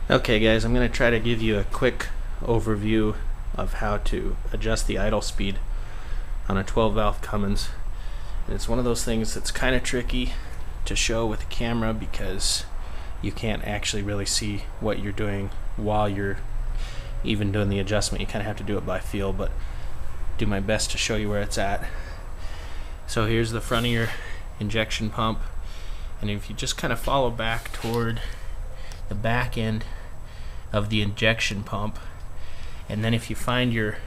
Okay guys, I'm going to try to give you a quick overview of how to adjust the idle speed on a 12 valve Cummins. And it's one of those things that's kind of tricky to show with a camera because you can't actually really see what you're doing while you're even doing the adjustment. You kind of have to do it by feel, but do my best to show you where it's at. So here's the front of your injection pump, and if you just kind of follow back toward the back end of the injection pump, and then if you find your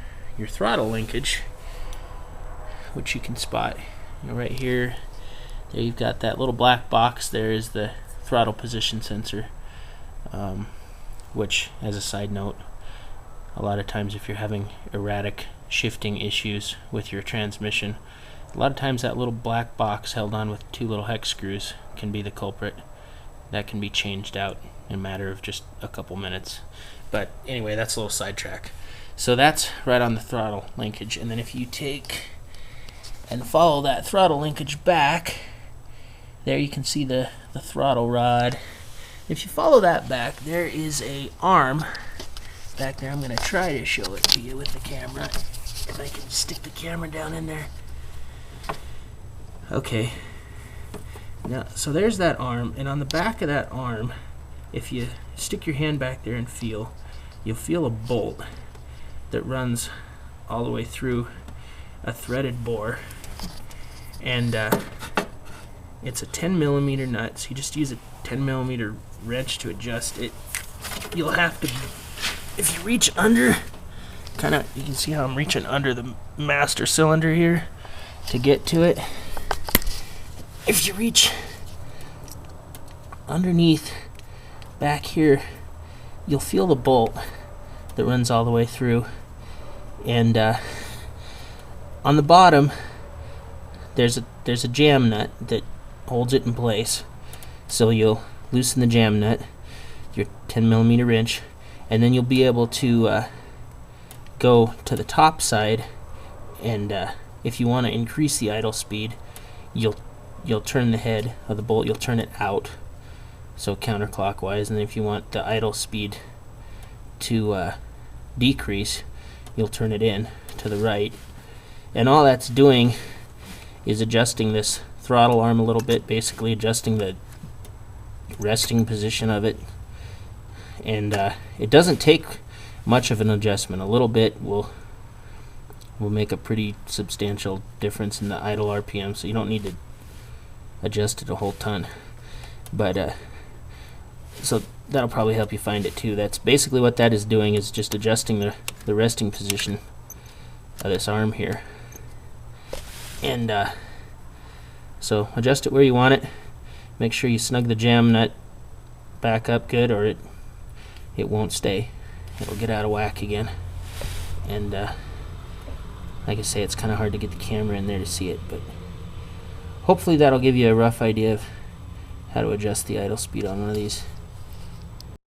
throttle linkage, which you can spot, right here, there you've got that little black box. There is the throttle position sensor, which, as a side note, a lot of times if you're having erratic shifting issues with your transmission, a lot of times that little black box held on with two little hex screws can be the culprit. That can be changed out in a matter of just a couple minutes. But anyway, that's a little sidetrack. So that's right on the throttle linkage, and then if you take and follow that throttle linkage back, there you can see the throttle rod. If you follow that back, there is a arm back there. I'm going to try to show it to you with the camera, if I can stick the camera down in there. Okay, now so there's that arm, and on the back of that arm, if you stick your hand back there and feel, you'll feel a bolt that runs all the way through a threaded bore, and it's a 10mm nut, so you just use a 10mm wrench to adjust it. You'll have to, if you reach under, kind of, you can see how I'm reaching under the master cylinder here to get to it. If you reach underneath back here, you'll feel the bolt that runs all the way through, and on the bottom there's a jam nut that holds it in place. So you'll loosen the jam nut, your 10mm wrench, and then you'll be able to go to the top side, and if you want to increase the idle speed, you'll turn the head of the bolt, you'll turn it out, so counterclockwise, and if you want the idle speed to decrease, you'll turn it in to the right. And all that's doing is adjusting this throttle arm a little bit, basically adjusting the resting position of it. And it doesn't take much of an adjustment. A little bit will make a pretty substantial difference in the idle RPM, so you don't need to adjust it a whole ton. But so that'll probably help you find it too. That's basically what that is doing, is just adjusting the resting position of this arm here. And so adjust it where you want it. Make sure you snug the jam nut back up good, or it won't stay. It'll get out of whack again. And like I say, it's kind of hard to get the camera in there to see it, but hopefully that'll give you a rough idea of how to adjust the idle speed on one of these.